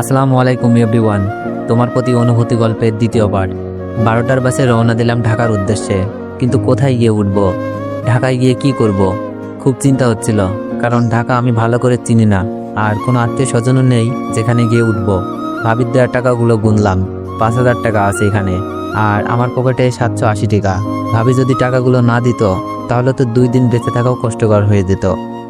আসসালামু আলাইকুম এভরিওয়ান। তোমার প্রতি অনুভূতি গল্পের দ্বিতীয় পার্ট। 12টার বাসে রওনা দিলাম ঢাকার উদ্দেশ্যে, কিন্তু কোথায় গিয়ে উঠব, ঢাকায় গিয়ে কি করব, খুব চিন্তা হচ্ছিল। কারণ ঢাকা আমি ভালো করে চিনি না, আর কোনো আত্মীয় স্বজনও নেই যেখানে গিয়ে উঠব। ভাবির দেওয়ার টাকাগুলো গুনলাম, 5,000 টাকা আছে এখানে, আর আমার পকেটে 780 টাকা। ভাবি যদি টাকাগুলো না দিত তাহলে তো 2 দিন বেঁচে থাকাও কষ্টকর হয়ে যেত।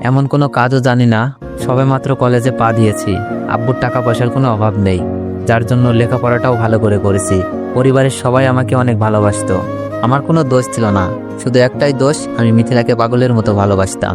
এমন কোনো কাজও জানি না, সবে মাত্র কলেজে পা দিয়েছি। আব্বুর টাকা পয়সার কোনো অভাব নেই, যার জন্য লেখাপড়াটাও ভালো করে করেছি। পরিবারের সবাই আমাকে অনেক ভালোবাসতো। আমার কোনো দোষ ছিল না, শুধু একটাই দোষ, আমি মিথিলাকে পাগলের মতো ভালোবাসতাম।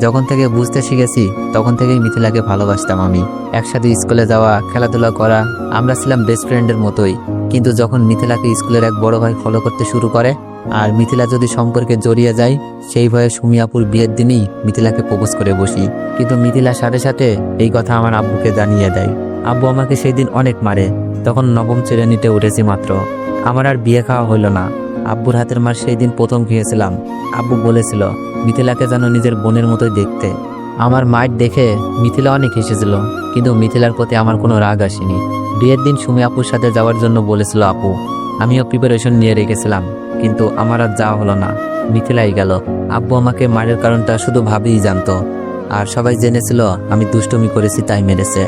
যখন থেকে বুঝতে শিখেছি তখন থেকেই মিথিলাকে ভালোবাসতাম আমি। একসাথে স্কুলে যাওয়া, খেলাধুলা করা, আমরা ছিলাম বেস্ট ফ্রেন্ডের মতোই। কিন্তু যখন মিথিলাকে স্কুলের এক বড় ভাই ফলো করতে শুরু করে, আর মিথিলা যদি সম্পর্কে জড়িয়ে যায়, সেই ভয়ে সুমিয়াপুর বিয়ের দিনই মিথিলাকে প্রপোজ করে বসি। কিন্তু মিথিলার সাথে সাথে এই কথা আমার আব্বুকে জানিয়ে দেয়। আব্বু আমাকে সেই দিন অনেক মারে, তখন নবম শ্রেণীতে উঠেছি মাত্র। আমার আর বিয়ে খাওয়া হইল না। আব্বুর হাতের মার সেই দিন প্রথম খেয়েছিলাম। আব্বু বলেছিল মিথিলাকে যেন নিজের বোনের মতোই দেখতে। আমার মায়ের দেখে মিথিলা অনেক হেসেছিল, কিন্তু মিথিলার প্রতি আমার কোনো রাগ আসেনি। বিয়ের দিন সুমি আপুর সাথে যাওয়ার জন্য বলেছিল আপু, আমিও প্রিপারেশন নিয়ে রেখেছিলাম, কিন্তু আমার আর যাওয়া হলো না, মিথিলাই গেল। আব্বু আমাকে মারের কারণটা শুধু ভাবিই জানতো, আর সবাই জেনেছিল আমি দুষ্টুমি করেছি তাই মেরেছে।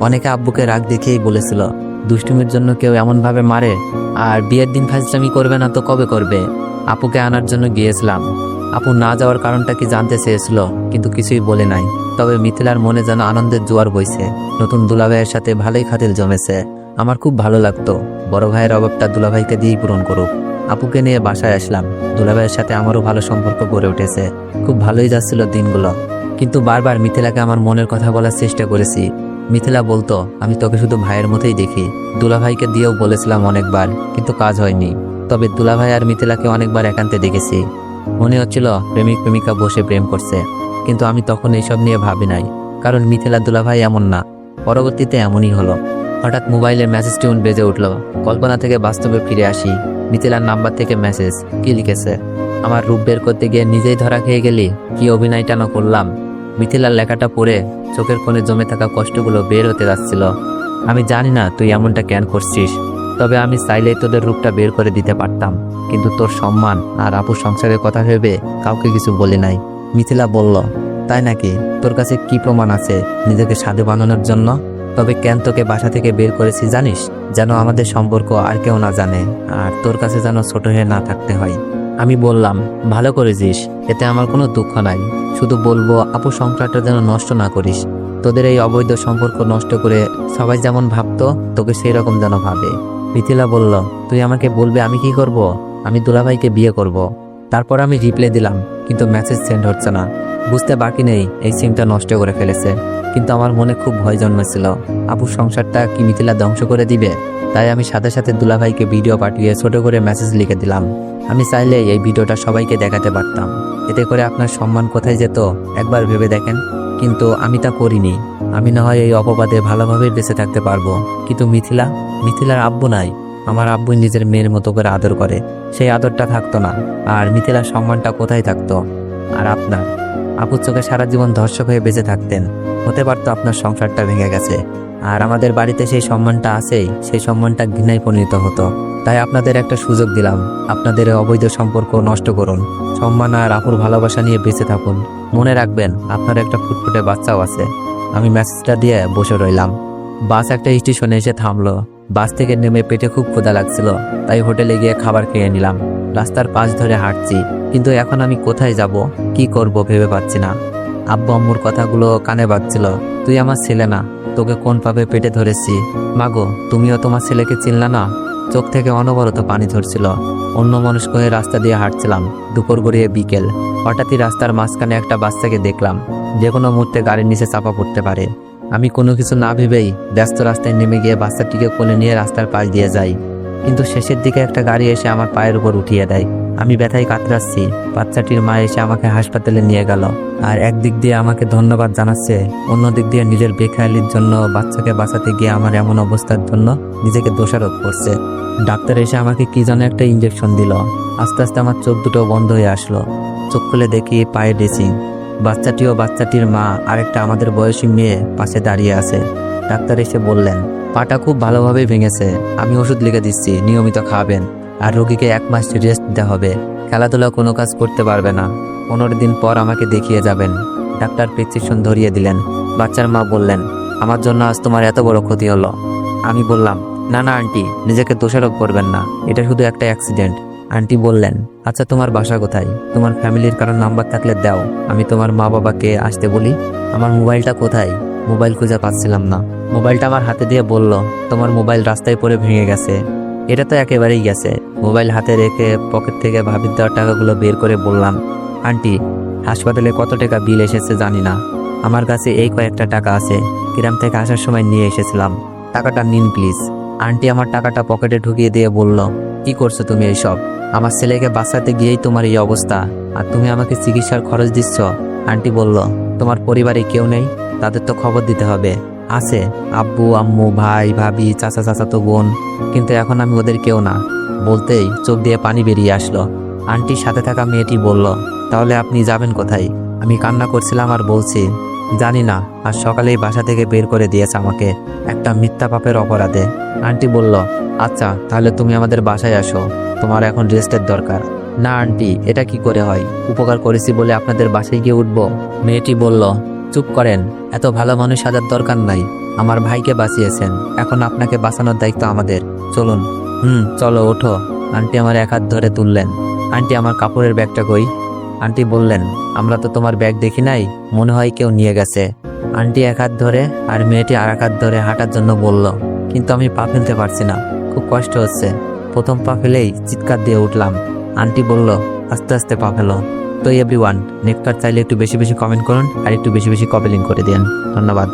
অনেকে আব্বুকে রাগ দেখেই বলেছিল দুষ্টুমির জন্য কেউ এমনভাবে মারে, আর বিয়ের দিন ফাজলামি করবে না তো কবে করবে। আপুকে আনার জন্য গিয়েছিলাম। আপু না যাওয়ার কারণটা কি জানতে চেয়েছিল, কিন্তু কিছুই বলে নাই। তবে মিথিলার মনে যেন আনন্দের জোয়ার বইছে। নতুন দুলাভাইয়ের সাথে ভালোই খাতির জমেছে। আমার খুব ভালো লাগতো বড় ভাইয়ের অভাবটা দুলাভাইকে দিয়েই পূরণ করুক। আপুকে নিয়ে বাসায় আসলাম। দুলাভাইয়ের সাথে আমারও ভালো সম্পর্ক গড়ে উঠেছে। খুব ভালোই যাচ্ছিল দিনগুলো, কিন্তু বারবার মিথিলাকে আমার মনের কথা বলার চেষ্টা করেছি। মিথিলা বলতো আমি তোকে শুধু ভাইয়ের মতোই দেখি। দুলাভাইকে দিয়েও বলেছিলাম অনেকবার, কিন্তু কাজ হয়নি। তবে দুলাভাই আর মিথিলাকে অনেকবার একান্তে দেখেছি। মনে হচ্ছিল প্রেমিক প্রেমিকা বসে প্রেম করছে, কিন্তু আমি তখন এইসব নিয়ে ভাবি নাই, কারণ মিথিলা দুলাভাই এমন না। পরবর্তীতে এমনই হলো। হঠাৎ মোবাইলের মেসেজ টিউন বেজে উঠল। কল্পনা থেকে বাস্তবে ফিরে আসি। মিথিলার নাম্বার থেকে মেসেজ। কি লিখেছে? আমার রূপ বের করতে গিয়ে নিজেই ধরা খেয়ে গেলি, কি অভিনয়টা না করলাম। মিথিলার লেখাটা পড়ে চোখের কোণে জমে থাকা কষ্টগুলো বের হতে যাচ্ছিল। আমি জানি না তুই এমনটা কেন করছিস, তবে আমি চাইলেই তোদের রূপটা বের করে দিতে পারতাম, কিন্তু তোর সম্মান আর আপুর সংসারের কথা ভেবে কাউকে কিছু বলি নাই। মিথিলা বলল, তাই নাকি? তোর কাছে কি প্রমাণ আছে নিজেকে সাধু বানানোর জন্য? তবে কেন তোকে বাসা থেকে বের করেছি জানিস? যেন আমাদের সম্পর্ক আর কেউ না জানে, আর তোর কাছে যেন ছোট হয়ে না থাকতে হয়। আমি বললাম, ভালো করেছিস, এতে আমার কোনো দুঃখ নাই। শুধু বলবো আপুর সংসারটা যেন নষ্ট না করিস। তোদের এই অবৈধ সম্পর্ক নষ্ট করে সবাই যেমন ভাবতো তোকে সেই রকম যেন ভাবে। মিথিলা বলল, তুই আমাকে বলবে আমি কি করব? আমি দুলাভাইকে বিয়ে করব। তারপর আমি রিপ্লাই দিলাম, কিন্তু মেসেজ সেন্ড হচ্ছে না। বুঝতে বাকি নেই এই সিমটা নষ্ট করে ফেলেছে। কিন্তু আমার মনে খুব ভয় জন্মেছিল, আপুর সংসারটা কি মিথিলা ধ্বংস করে দিবে। তাই আমি সাথে সাথে দুলাভাইকে ভিডিও পাঠিয়ে ছোট করে মেসেজ লিখে দিলাম। আমি চাইলে এই ভিডিওটা সবাইকে দেখাতে পারতাম, এতে করে আপনার সম্মান কোথায় যেত একবার ভেবে দেখেন। কিন্তু আমি তা করিনি। আমি না হয় এই অপবাদে ভালোভাবে বেঁচে থাকতে পারবো, কিন্তু মিথিলার আব্বু নাই। আমার আব্বু নিজের মেয়ের মতো করে আদর করে, সেই আদরটা থাকতো না। আর মিথিলার সম্মানটা কোথায় থাকতো? আর আপনার আপুর চোখে সারা জীবন ধর্ষক হয়ে বেঁচে থাকতেন। হতে পারতো আপনার সংসারটা ভেঙে গেছে, আর আমাদের বাড়িতে সেই সম্মানটা আছেই, সেই সম্মানটা ঘৃণায় পরিণত হতো। তাই আপনাদের একটা সুযোগ দিলাম, আপনাদের অবৈধ সম্পর্ক নষ্ট করুন, সম্মান আর আপুর ভালোবাসা নিয়ে বেঁচে থাকুন। মনে রাখবেন আপনার একটা ফুটফুটে বাচ্চাও আছে। আমি মেসেজটা দিয়ে বসে রইলাম। বাস একটা স্টেশনে এসে থামলো। বাস থেকে নেমে পেটে খুব ক্ষুধা লাগছিল, তাই হোটেলে গিয়ে খাবার খেয়ে নিলাম। রাস্তার পাশ ধরে হাঁটছি, কিন্তু এখন আমি কোথায় যাব, কি করব ভেবে পাচ্ছি না। আব্বু আম্মুর কথাগুলো কানে বাজছিল। তুই আমার ছেলে না, তোকে কোন পাবে পেটে ধরেছি। মাগো, তুমিও তোমার ছেলেকে চিনলা না? চোখ থেকে অনবরত পানি ঝরছিল। অন্য মনস্ক হয়ে রাস্তা দিয়ে হাঁটছিলাম। দুপুর গড়িয়ে বিকেল। হঠাৎই রাস্তার মাঝখানে একটা বাচ্চাকে দেখলাম, যে কোনো মুহূর্তে গাড়ির নিচে চাপা পড়তে পারে। আমি কোনো কিছু না ভেবেই ব্যস্ত রাস্তায় নেমে গিয়ে বাচ্চাটিকে কোলে নিয়ে রাস্তার পাশ দিয়ে যাই, কিন্তু শেষের দিকে একটা গাড়ি এসে আমার পায়ের উপর উঠিয়ে দেয়। আমি ব্যথায় কাতরাচ্ছি। বাচ্চাটির মা এসে আমাকে হাসপাতালে নিয়ে গেল, আর একদিক দিয়ে আমাকে ধন্যবাদ জানাচ্ছে, অন্য দিক দিয়ে নিজের বেখেয়ালির জন্য বাচ্চাকে বাঁচাতে গিয়ে আমার এমন অবস্থার জন্য নিজেকে দোষারোপ করছে। ডাক্তার এসে আমাকে কি যেন একটা ইঞ্জেকশন দিল। আস্তে আস্তে আমার চোখ দুটো বন্ধ হয়ে আসলো। চোখ খুলে দেখি পায়ে ড্রেসিং। বাচ্চাটি ও বাচ্চাটির মা আরেকটা আমাদের বয়সী মেয়ে পাশে দাঁড়িয়ে আছে। ডাক্তার এসে বললেন, পাটা খুব ভালোভাবে ভেঙেছে। আমি ওষুধ লিখে দিচ্ছি, নিয়মিত খাবেন। আর রোগীকে 1 মাস রেস্ট দিতে হবে। খেলাধুলা কোনো কাজ করতে পারবে না। 15 দিন পর আমাকে দেখিয়ে যাবেন। ডাক্তার প্রেসক্রিপশন ধরিয়ে দিলেন। বাচ্চার মা বললেন, আমার জন্য আজ তোমার এত বড় ক্ষতি হলো। আমি বললাম, না না আন্টি, নিজেকে দোষারোপ করবেন না, এটা শুধু একটা অ্যাক্সিডেন্ট। আন্টি বললেন, আচ্ছা তোমার বাসা কোথায়? তোমার ফ্যামিলির কারোর নাম্বার থাকলে দাও, আমি তোমার মা বাবাকে আসতে বলি। আমার মোবাইলটা কোথায়? মোবাইল খুঁজে পাচ্ছিলাম না। মোবাইলটা আমার হাতে দিয়ে বলল, তোমার মোবাইল রাস্তায় পড়ে ভেঙে গেছে। এটা তো একেবারেই গেছে। মোবাইল হাতে রেখে পকেট থেকে ভাবির দেওয়ার টাকাগুলো বের করে বললাম, আন্টি, হাসপাতালে কত টাকা বিল এসেছে জানি না। আমার কাছে এই কয়েকটা টাকা আছে, গ্রাম থেকে আসার সময় নিয়ে এসেছিলাম। টাকাটা নিন প্লিজ। আন্টি আমার টাকাটা পকেটে ঢুকিয়ে দিয়ে বলল, কি করছো তুমি এইসব? আমার ছেলেকে বাঁচাতে গিয়েই তোমার এই অবস্থা, আর তুমি আমাকে চিকিৎসার খরচ দিচ্ছ। আন্টি বলল, তোমার পরিবারে কেউ নেই? তাদের তো খবর দিতে হবে। আছে, আব্বু আম্মু ভাই ভাবি চাচা চাচাতো বোন, কিন্তু এখন আমি ওদের কেউ না। বলতেই চোখ দিয়ে পানি বেরিয়ে আসলো। আন্টির সাথে থাকা মেয়েটি বলল, তাহলে আপনি যাবেন কোথায়? আমি কান্না করছিলাম আর বলছি, জানি না, আর সকালেই বাসা থেকে বের করে দিয়েছে আমাকে একটা মিথ্যা পাপের অপরাধে। আন্টি বলল, আচ্ছা তাহলে তুমি আমাদের বাসায় আসো, তোমার এখন রেস্টের দরকার। না আন্টি, এটা কি করে হয়? উপকার করেছি বলে আপনাদের বাসায় গিয়ে উঠবো? মেয়েটি বলল, চুপ করেন, এত ভালো মানুষ সাজার দরকার নাই। আমার ভাইকে বাঁচিয়েছেন, এখন আপনাকে বাঁচানোর দায়িত্ব আমাদের। চলুন। চলো ওঠো। আন্টি আমার 1 হাত ধরে তুললেন। আন্টি আমার কাপড়ের ব্যাগটা কই? আন্টি বললেন, আমরা তো তোমার ব্যাগ দেখি নাই, মনে হয় কেউ নিয়ে গেছে। আন্টি 1 হাত ধরে আর মেয়েটি আর 1 হাত ধরে হাঁটার জন্য বলল, কিন্তু আমি পা ফেলতে পারছি না, খুব কষ্ট হচ্ছে। প্রথম পা ফেলেই চিৎকার দিয়ে উঠলাম। আন্টি বলল, আস্তে আস্তে পা ফেলো। তো এভরিওয়ান, নেক্সট পার্ট চাইলে একটু বেশি বেশি কমেন্ট করুন আর একটু বেশি বেশি কপি লিঙ্ক করে দিন। ধন্যবাদ।